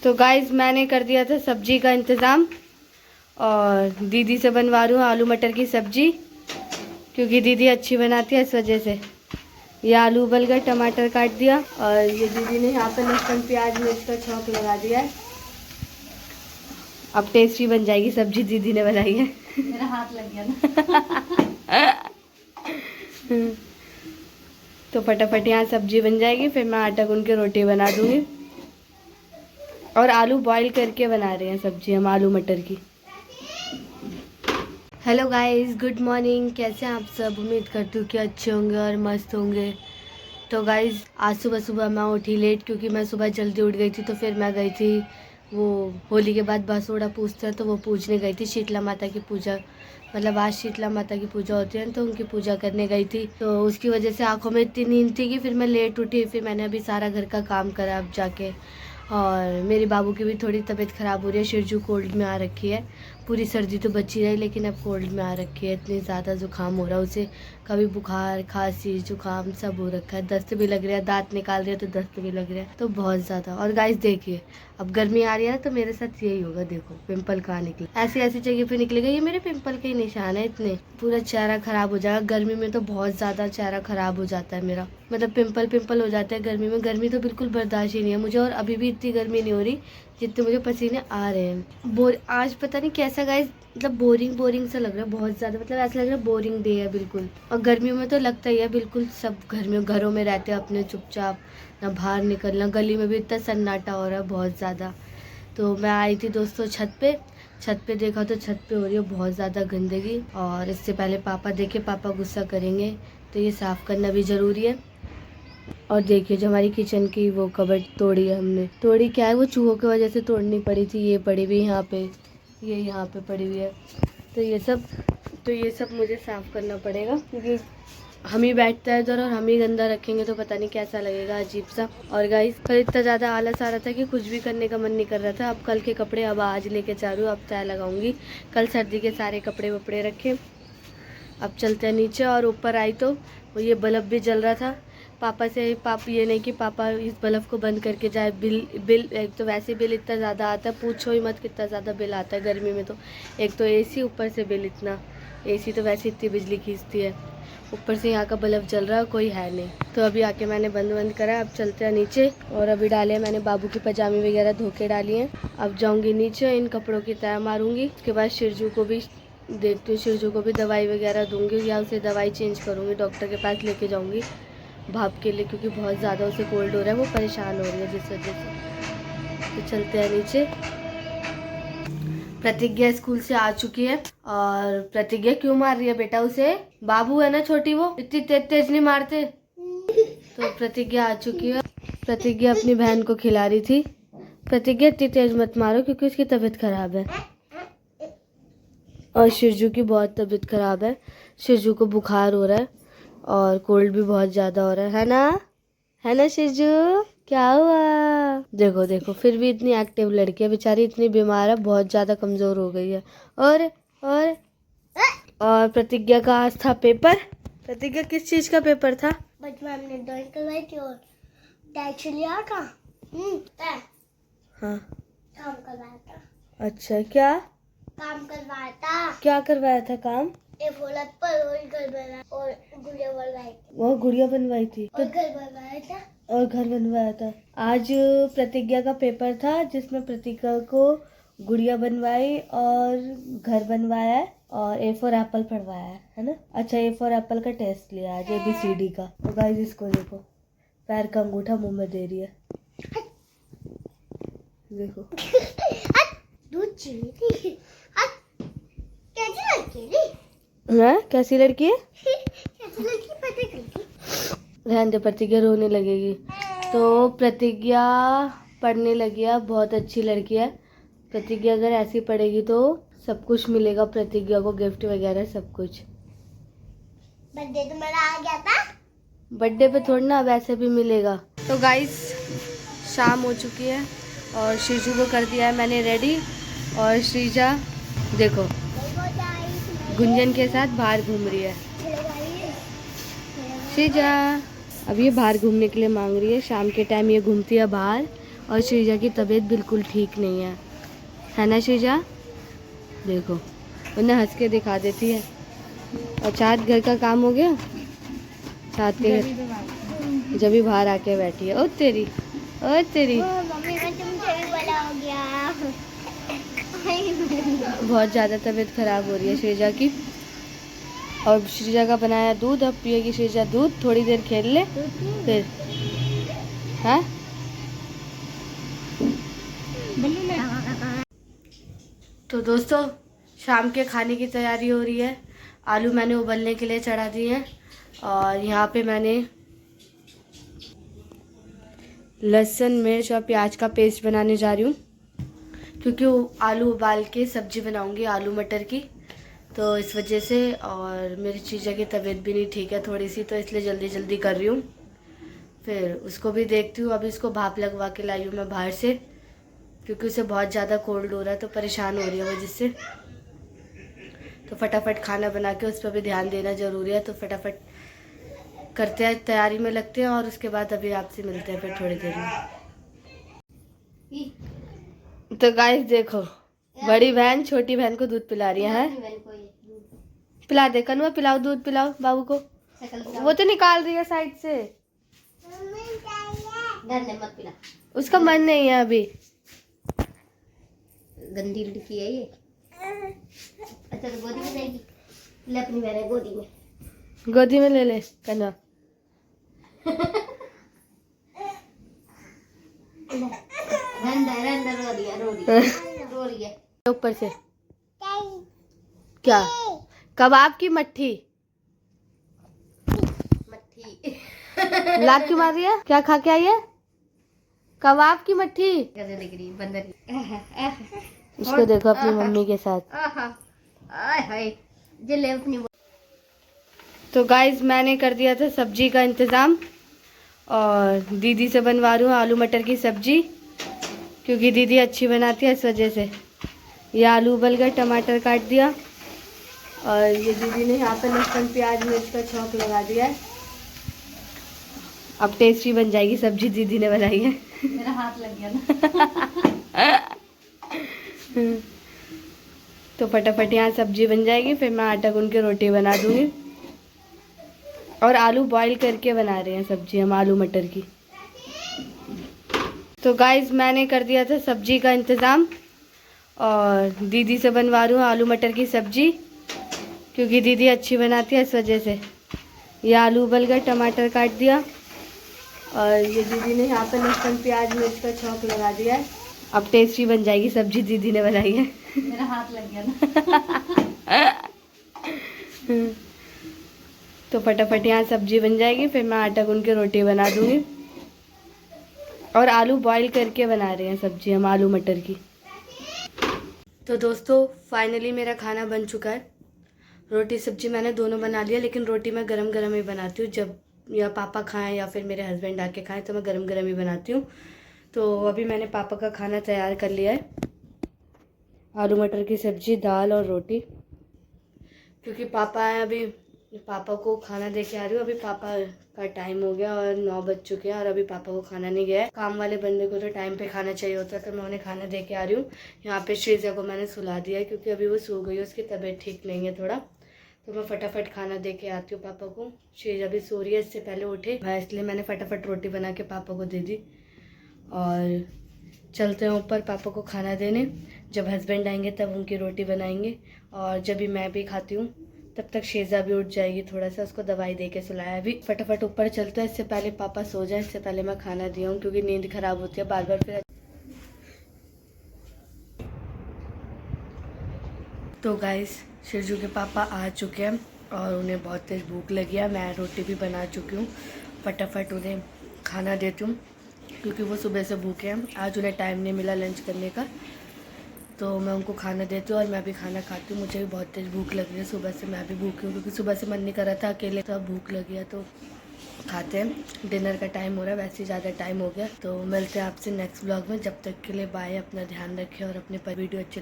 तो गाइस मैंने कर दिया था सब्जी का इंतज़ाम और दीदी से बनवा रही हूँ आलू मटर की सब्जी, क्योंकि दीदी अच्छी बनाती है इस वजह से। ये आलू उबल गए, टमाटर काट दिया और ये दीदी ने यहाँ पे लहसुन प्याज मिर्च का छौंक लगा दिया है। अब टेस्टी बन जाएगी सब्जी, दीदी ने बनाई है। मेरा हाथ लग गया ना। तो फटाफट यहाँ सब्जी बन जाएगी, फिर मैं आटा गूंद के रोटी बना दूँगी। और आलू बॉईल करके बना रहे हैं सब्जी हम आलू मटर की। Hello guys, good morning. कैसे हैं आप सब? उम्मीद करती हूँ कि अच्छे होंगे और मस्त होंगे। तो गाइस आज सुबह सुबह मैं उठी लेट, क्योंकि मैं सुबह जल्दी उठ गई थी। तो फिर मैं गई थी वो होली के बाद बासोड़ा पूजते हैं, तो वो पूजने गई थी। शीतला माता की पूजा, मतलब आज शीतला माता की पूजा होती है, तो उनकी पूजा करने गई थी। तो उसकी वजह से आंखों में इतनी नींद थी कि फिर मैं लेट उठी। फिर मैंने अभी सारा घर का काम करा अब जाके। और मेरे बाबू की भी थोड़ी तबीयत ख़राब हो रही है, शिरजू कोल्ड में आ रखी है। पूरी सर्दी तो बची रही, लेकिन अब कोल्ड में आ रखी है। इतनी ज़्यादा जुकाम हो रहा है उसे, कभी बुखार खांसी जुकाम सब हो रखा है। दस्त भी लग रहा है, दांत निकाल रहे हैं तो दस्त भी लग रहा है, तो बहुत ज़्यादा। और गाइस देखिए, अब गर्मी आ रही है तो मेरे साथ यही होगा। देखो पिंपल कहाँ निकले, ऐसी ऐसी जगह पे निकलेगा। ये मेरे पिंपल के ही निशान है इतने, पूरा चेहरा खराब हो जाएगा। गर्मी में तो बहुत ज़्यादा चेहरा खराब हो जाता है मेरा, मतलब पिंपल हो जाते हैं गर्मी में। गर्मी तो बिल्कुल बर्दाश्त ही नहीं है मुझे, और अभी भी इतनी गर्मी नहीं हो रही जितने मुझे पसीने आ रहे हैं। आज पता नहीं कैसा गाइस, मतलब बोरिंग सा लग रहा है बहुत ज़्यादा। मतलब ऐसा लग रहा है बोरिंग डे है बिल्कुल। और गर्मियों में तो लगता ही है बिल्कुल, सब घरों में रहते हैं अपने चुपचाप, ना बाहर निकलना। गली में भी इतना सन्नाटा हो रहा है बहुत ज़्यादा। तो मैं आई थी दोस्तों छत पे देखा तो छत पे हो रही है बहुत ज़्यादा गंदगी। और इससे पहले पापा देखे, पापा गुस्सा करेंगे, तो ये साफ़ करना भी ज़रूरी है। और देखिए जो हमारी किचन की वो कबर्ड तोड़ी है हमने। तोड़ी क्या है, वो चूहों की वजह से तोड़नी पड़ी थी। ये पड़ी हुई यहाँ पे, ये यहाँ पे पड़ी हुई है। तो ये सब मुझे साफ़ करना पड़ेगा, क्योंकि हम ही बैठता है इधर और हम ही गंदा रखेंगे तो पता नहीं कैसा लगेगा, अजीब सा। और गाइस कल इतना ज़्यादा आलस आ रहा था कि कुछ भी करने का मन नहीं कर रहा था। अब कल के कपड़े अब आज लेके जा रही हूँ, अब तय लगाऊंगी। कल सर्दी के सारे कपड़े वपड़े रखे। अब चलते हैं नीचे। और ऊपर आई तो वो ये बल्ब भी जल रहा था। पापा से ये नहीं कि पापा इस बल्ब को बंद करके जाए। बिल एक तो वैसे बिल इतना ज़्यादा आता है, पूछो ही मत कितना ज़्यादा बिल आता है गर्मी में। तो एक तो एसी, ऊपर से बिल इतना। एसी तो वैसे इतनी बिजली खींचती है, ऊपर से यहाँ का बल्ब जल रहा है, कोई है नहीं। तो अभी आके मैंने बंद करा। अब चलते हैं नीचे। और अभी डाले मैंने बाबू की पजामे वगैरह धो के डाली हैं। अब जाऊँगी नीचे, इन कपड़ों की तय मारूंगी। उसके बाद शिरजू को भी देखती हूँ, शिरजू को भी दवाई वगैरह दूंगी, या उसे दवाई चेंज करूँगी, डॉक्टर के पास लेके जाऊँगी भाप के लिए, क्योंकि बहुत ज़्यादा उसे कोल्ड हो रहा है, वो परेशान हो रही है जिस वजह से। तो चलते हैं नीचे। प्रतिज्ञा स्कूल से आ चुकी है। और प्रतिज्ञा क्यों मार रही है बेटा उसे? बाबू है ना छोटी, वो इतनी तेज नहीं मारते। तो प्रतिज्ञा आ चुकी है। प्रतिज्ञा अपनी बहन को खिला रही थी। प्रतिज्ञा इतनी तेज मत मारो, क्योंकि उसकी तबीयत खराब है। और शिरजू की बहुत तबीयत खराब है। शिरजू को बुखार हो रहा है और कोल्ड भी बहुत ज़्यादा हो रहा है ना शिरजू? क्या हुआ? देखो फिर भी इतनी एक्टिव लड़की है, बेचारी इतनी बीमार है, बहुत ज़्यादा कमज़ोर हो गई है। और प्रतिज्ञा का आज था पेपर। प्रतिज्ञा किस चीज़ का पेपर था? मैम ने ड्राइंग करवाई थी और टैक्सी लिया था। हाँ काम करवाया था। अच्छा, क्या काम करवाया था? क्या करवाया था काम? एक बोला पर और घर बना और गुड़िया बनवाई थी। वो गुड़िया बनवाई थी और घर बनवाया था। और घर बनवाया था। आज प्रतिज्ञा का पेपर था, जिसमें प्रतिज्ञा को गुड़िया बनवाई और घर बनवाया है और ए फॉर एप्पल पढ़वाया है ना? अच्छा, ए फॉर एप्पल का टेस्ट लिया आज, ABCD का। तो गाइस इसको देखो, पैर का अंगूठा मुंह में दे रही है। देखो दूध चीनी कैसी लड़की है? कैसी लड़की है? कैसी लड़की पता करती? रहने दे, प्रतिज्ञा रोने लगेगी। तो प्रतिज्ञा पढ़ने लगी है, बहुत अच्छी लड़की है प्रतिज्ञा। अगर ऐसी पढ़ेगी तो सब कुछ मिलेगा प्रतिज्ञा को, गिफ्ट वगैरह सब कुछ। बर्थडे तो मेरा आ गया था। बर्थडे पे थोड़ा ना, वैसे भी मिलेगा। तो गाइस शाम हो चुकी है और श्रीजू को कर दिया है मैंने रेडी। और श्रीजा देखो गुंजन के साथ बाहर घूम रही है। श्रीजा अब ये बाहर घूमने के लिए मांग रही है। शाम के टाइम ये घूमती है बाहर, और श्रीजा की तबीयत बिल्कुल ठीक नहीं है ना श्रीजा? देखो उन्हें हंस के दिखा देती है। और चाँद घर का काम हो गया? चाँद के घर जब भी बाहर आके बैठी है। ओ तेरी मम्मी मैं तुमसे भी बड़ा हो गया। बहुत ज़्यादा तबीयत खराब हो रही है श्रीजा की। और श्रीजा का बनाया दूध अब पिएगी श्रीजा दूध, थोड़ी देर खेल ले फिर। हाँ तो दोस्तों शाम के खाने की तैयारी हो रही है। आलू मैंने उबलने के लिए चढ़ा दिए हैं और यहाँ पे मैंने लहसुन मिर्च और प्याज का पेस्ट बनाने जा रही हूँ, क्योंकि आलू उबाल के सब्जी बनाऊँगी आलू मटर की, तो इस वजह से। और मेरी चीज़ा की तबीयत भी नहीं ठीक है थोड़ी सी, तो इसलिए जल्दी जल्दी कर रही हूँ। फिर उसको भी देखती हूँ। अभी इसको भाप लगवा के लाई हूँ मैं बाहर से, क्योंकि उसे बहुत ज़्यादा कोल्ड हो रहा है तो परेशान हो रही है वो जिससे। तो फटाफट खाना बना के उस पर भी ध्यान देना ज़रूरी है, तो फटाफट करते हैं, तैयारी में लगते हैं और उसके बाद अभी आपसे मिलते हैं फिर थोड़ी देर में। तो गाइस देखो बड़ी बहन छोटी बहन को दूध पिला रही है। पिला दे कनुआ, पिलाओ दूध, पिलाओ बाबू को। वो तो निकाल रही है साइड से, मत पिला, उसका मन नहीं है अभी। गंदी लड़की है ये। अच्छा तो गोदी में जाएगी, ले अपनी बहन गोदी में, गोदी में ले ले कनुआ। रंदा रो रही है ऊपर से क्या? कबाब की मट्ठी लात क्यों मार रही है? क्या खा के आई है? कबाब की मट्ठी। कैसे दिख रही बंदर। इसको देखो अपनी मम्मी के साथ। ले अपनी। तो गाइस मैंने कर दिया था सब्जी का इंतज़ाम और दीदी से बनवा रही हूँ आलू मटर की सब्जी, क्योंकि दीदी अच्छी बनाती है इस वजह से। ये आलू उबल गए, टमाटर काट दिया और ये दीदी ने यहाँ पे लहसुन प्याज मिर्च का छौंक लगा दिया है। अब टेस्टी बन जाएगी सब्जी, दीदी ने बनाई है। मेरा हाथ लग गया ना। तो फटाफट यहाँ सब्जी बन जाएगी, फिर मैं आटा गूंद के रोटी बना दूँगी। और आलू बॉईल करके बना रहे हैं सब्जी हम आलू मटर की। तो गाइस मैंने कर दिया था सब्जी का इंतज़ाम और दीदी से बनवा रही हूँ आलू मटर की सब्जी, क्योंकि दीदी अच्छी बनाती है इस वजह से। ये आलू उबल गए, टमाटर काट दिया और ये दीदी ने यहाँ पे लहसुन प्याज मिर्च का छौंक लगा दिया है। अब टेस्टी बन जाएगी सब्जी, दीदी ने बनाई है। मेरा हाथ लग गया ना। तो फटाफट यहाँ सब्जी बन जाएगी, फिर मैं आटा गूंद के रोटी बना दूँगी। और आलू बॉईल करके बना रहे हैं सब्जी हम आलू मटर की। तो दोस्तों फाइनली मेरा खाना बन चुका है। रोटी सब्जी मैंने दोनों बना लिया, लेकिन रोटी मैं गरम गरम ही बनाती हूँ। जब या पापा खाएं या फिर मेरे हस्बैंड आके खाएं तो मैं गरम गरम ही बनाती हूँ। तो अभी मैंने पापा का खाना तैयार कर लिया है, आलू मटर की सब्जी, दाल और रोटी। क्योंकि पापा हैं, अभी पापा को खाना दे के आ रही हूँ। अभी पापा का टाइम हो गया और 9 बज चुके हैं और अभी पापा को खाना नहीं गया है। काम वाले बंदे को तो टाइम पे खाना चाहिए होता है, तो मैं उन्हें खाना दे के आ रही हूँ। यहाँ पे श्रीजा को मैंने सुला दिया है, क्योंकि अभी वो सो गई है, उसकी तबीयत ठीक नहीं है थोड़ा। तो मैं फटाफट खाना दे के आती हूँ पापा को। श्रीजा भी सो रही है, इससे पहले उठे है, इसलिए मैंने फटाफट रोटी बना के पापा को दे दी। और चलते हैं ऊपर पापा को खाना देने। जब हस्बैंड आएंगे तब उनकी रोटी बनाएंगे, और जब भी मैं भी खाती हूँ तब तक शेजा भी उठ जाएगी। थोड़ा सा उसको दवाई दे के सुलाया। अभी फटाफट ऊपर चलते हैं, इससे पहले पापा सो जाए, इससे पहले मैं खाना दिया हूँ, क्योंकि नींद खराब होती है बार बार फिर। तो गाइस शिरजू के पापा आ चुके हैं और उन्हें बहुत तेज़ भूख लगी है। मैं रोटी भी बना चुकी हूँ, फटाफट उन्हें खाना देती हूँ, क्योंकि वो सुबह से भूखे हैं। आज उन्हें टाइम नहीं मिला लंच करने का, तो मैं उनको खाना देती हूँ और मैं भी खाना खाती हूँ। मुझे भी बहुत तेज़ भूख लगी है, सुबह से मैं भी भूखी हूँ, क्योंकि सुबह से मन नहीं कर रहा था अकेले, तो अब भूख लगी है तो खाते हैं। डिनर का टाइम हो रहा है, वैसे ही ज़्यादा टाइम हो गया। तो मिलते हैं आपसे नेक्स्ट ब्लॉग में। जब तक के लिए बाय, अपना ध्यान रखें और अपने पर वीडियो अच्छे